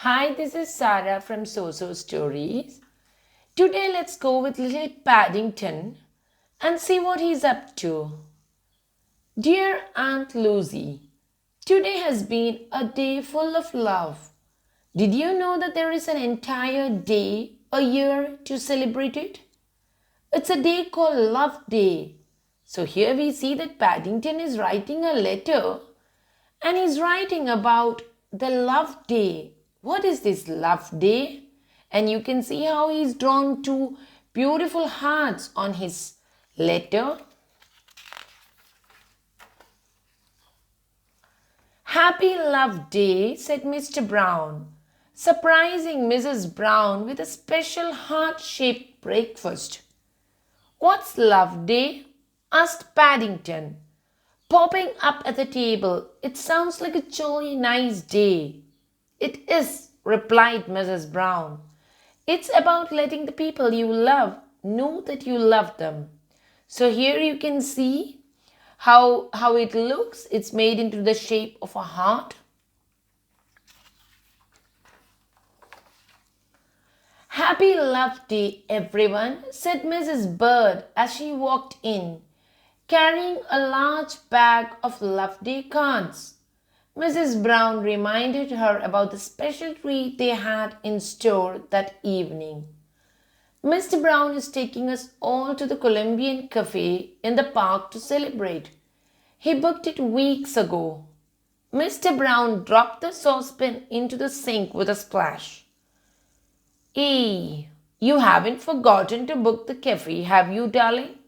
Hi, this is Sarah from So Stories. Today let's go with little Paddington and see what he's up to. Dear Aunt Lucy, today has been a day full of love. Did you know that there is an entire day a year to celebrate it? It's a day called Love Day. So here we see that Paddington is writing a letter and he's writing about the love day. What is this love day? And you can see how he's drawn two beautiful hearts on his letter. Happy Love Day, said Mr. Brown, surprising Mrs. Brown with a special heart-shaped breakfast. What's Love Day? Asked Paddington, popping up at the table. It sounds like a jolly nice day. It is, replied Mrs. Brown. It's about letting the people you love know that you love them. So here you can see how it looks. It's made into the shape of a heart. Happy Love Day, everyone, said Mrs. Bird as she walked in, carrying a large bag of Love Day cards. Mrs. Brown reminded her about the special treat they had in store that evening. Mr. Brown is taking us all to the Columbian Cafe in the park to celebrate. He booked it weeks ago. Mr. Brown dropped the saucepan into the sink with a splash. You haven't forgotten to book the cafe, have you, darling?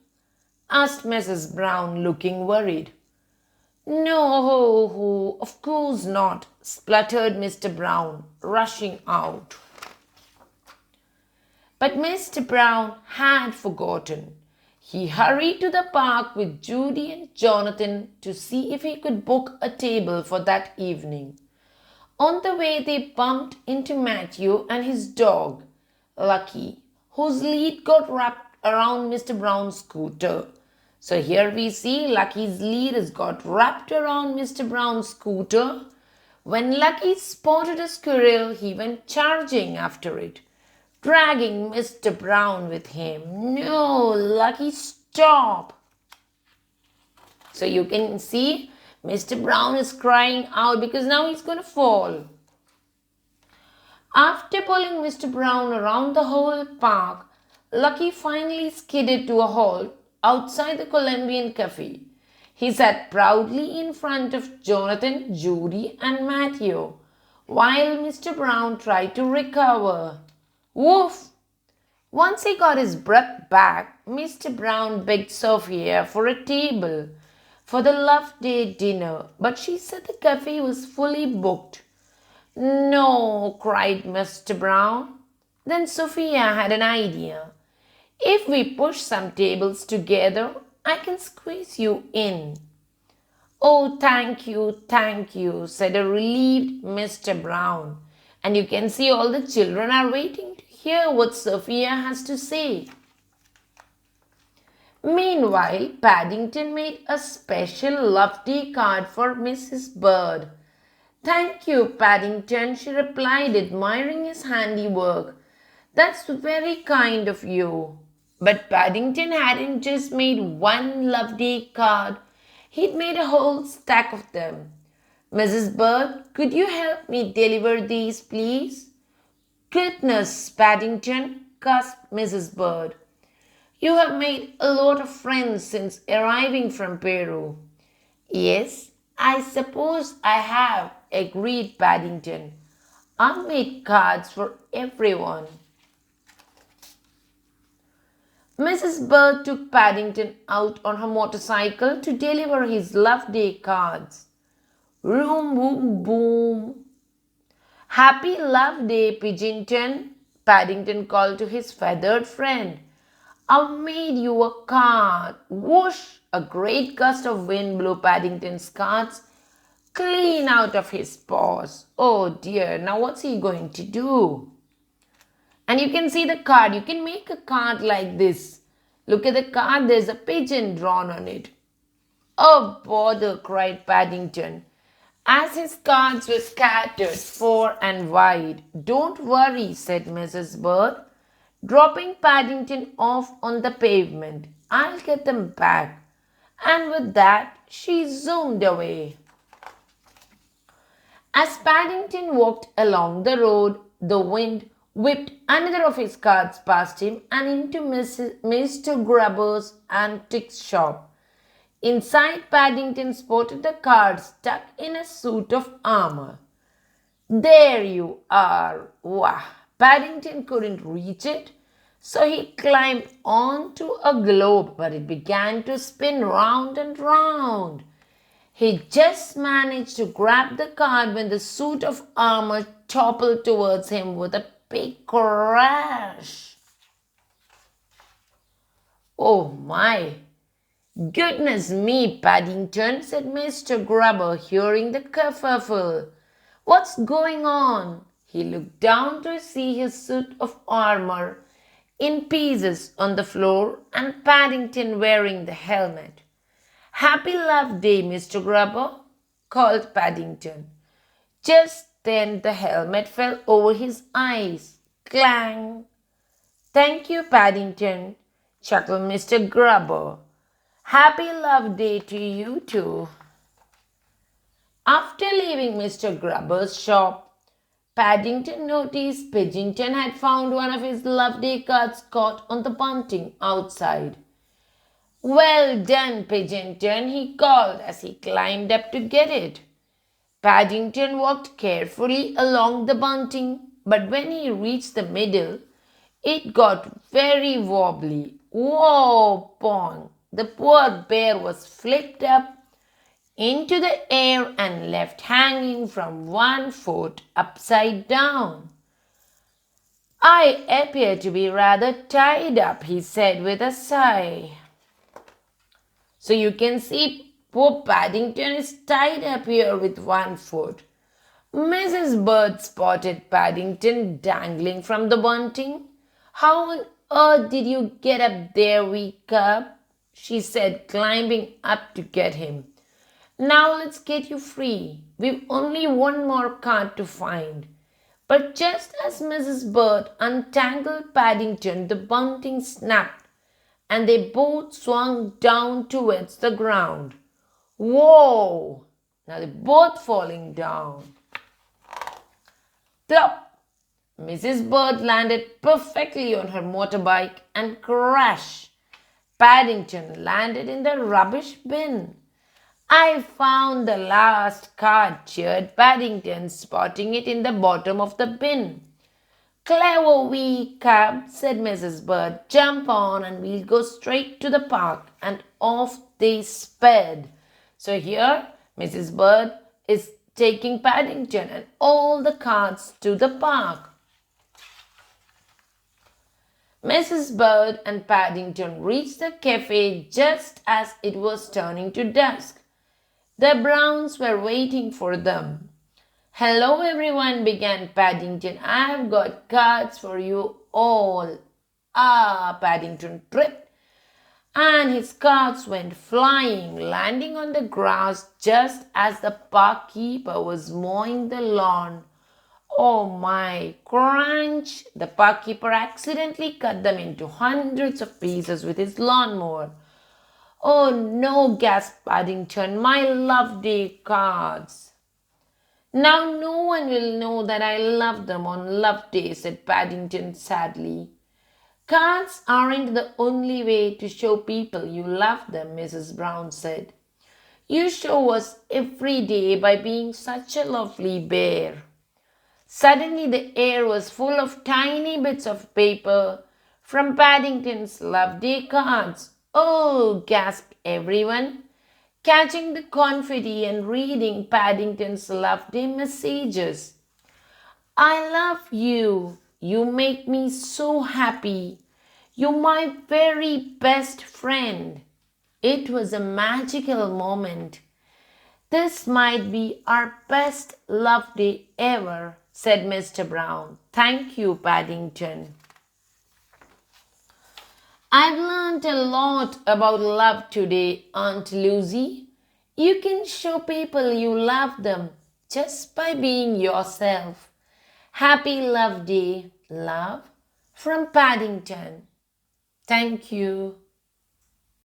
Asked Mrs. Brown, looking worried. No, of course not, spluttered Mr. Brown, rushing out. But Mr. Brown had forgotten. He hurried to the park with Judy and Jonathan to see if he could book a table for that evening. On the way, they bumped into Matthew and his dog, Lucky, whose lead got wrapped around Mr. Brown's scooter. So here we see Lucky's lead has got wrapped around Mr. Brown's scooter. When Lucky spotted a squirrel, he went charging after it, dragging Mr. Brown with him. No, Lucky, stop! So you can see Mr. Brown is crying out because now he's going to fall. After pulling Mr. Brown around the whole park, Lucky finally skidded to a halt outside the Columbian Cafe. He sat proudly in front of Jonathan, Judy, and Matthew, while Mr. Brown tried to recover. Woof! Once he got his breath back, Mr. Brown begged Sophia for a table for the Love Day dinner, but she said the cafe was fully booked. No, cried Mr. Brown. Then Sophia had an idea. If we push some tables together, I can squeeze you in. Oh, thank you, said a relieved Mr. Brown. And you can see all the children are waiting to hear what Sophia has to say. Meanwhile, Paddington made a special Love Day card for Mrs. Bird. Thank you, Paddington, she replied, admiring his handiwork. That's very kind of you. But Paddington hadn't just made one Love Day card. He'd made a whole stack of them. Mrs. Bird, could you help me deliver these, please? Goodness, Paddington, gasped Mrs. Bird. You have made a lot of friends since arriving from Peru. Yes, I suppose I have, agreed Paddington. I've made cards for everyone. Mrs. Bird took Paddington out on her motorcycle to deliver his Love Day cards. Vroom, boom, boom. Happy Love Day, Pigeonton, Paddington called to his feathered friend. I've made you a card. Whoosh! A great gust of wind blew Paddington's cards clean out of his paws. Oh dear, now what's he going to do? And you can see the card. You can make a card like this. Look at the card. There's a pigeon drawn on it. Oh, bother, cried Paddington. as his cards were scattered far and wide. "Don't worry," said Mrs. Bird, dropping Paddington off on the pavement. "I'll get them back." And with that, she zoomed away. As Paddington walked along the road, the wind whipped another of his cards past him and into Mr. Grubber's antique shop. Inside, Paddington spotted the card stuck in a suit of armor. "There you are!" Wah! Paddington couldn't reach it, so he climbed onto a globe, but it began to spin round and round. He just managed to grab the card when the suit of armor toppled towards him with a big crash. "Oh my! Goodness me, Paddington," said Mr. Grubber, hearing the kerfuffle. "What's going on?" He looked down to see his suit of armor in pieces on the floor and Paddington wearing the helmet. "Happy Love Day, Mr. Grubber," called Paddington. Just then the helmet fell over his eyes. Clang! "Thank you, Paddington," chuckled Mr. Grubber. "Happy Love Day to you too." After leaving Mr. Grubber's shop, Paddington noticed Pigeonton had found one of his Love Day cards caught on the bunting outside. "Well done, Pigeonton," he called as he climbed up to get it. Paddington walked carefully along the bunting, but when he reached the middle, it got very wobbly. Whoa, pong! The poor bear was flipped up into the air and left hanging from one foot upside down. "I appear to be rather tied up," he said with a sigh. So you can see poor Paddington is tied up here with one foot. Mrs. Bird spotted Paddington dangling from the bunting. "How on earth did you get up there, wee cub?" she said, climbing up to get him. "Now let's get you free. We've only one more card to find." But just as Mrs. Bird untangled Paddington, the bunting snapped and they both swung down towards the ground. Whoa! Now they're both falling down. Plop! Mrs. Bird landed perfectly on her motorbike and crash! Paddington landed in the rubbish bin. "I found the last card," cheered Paddington, spotting it in the bottom of the bin. "Clever wee cub," said Mrs. Bird. "Jump on and we'll go straight to the park." And off they sped. So here Mrs. Bird is taking Paddington and all the cards to the park. Mrs. Bird and Paddington reached the cafe just as it was turning to dusk. The Browns were waiting for them. "Hello everyone," began Paddington. "I've got cards for you all." Paddington tripped and his cards went flying, landing on the grass just as the park keeper was mowing the lawn. Oh my, crunch! The park keeper accidentally cut them into hundreds of pieces with his lawnmower. "Oh no," gasped Paddington, "my Love Day cards." "Now no one will know that I love them on Love Day," said Paddington sadly. "Cards aren't the only way to show people you love them," Mrs. Brown said. "You show us every day by being such a lovely bear." Suddenly the air was full of tiny bits of paper from Paddington's Love Day cards. "Oh!" gasped everyone, catching the confetti and reading Paddington's Love Day messages. "I love you. You make me so happy. You're my very best friend." It was a magical moment. "This might be our best Love Day ever," said Mr. Brown. "Thank you, Paddington." "I've learned a lot about love today, Aunt Lucy," You can show people you love them just by being yourself. Happy Love Day, love from Paddington. Thank you.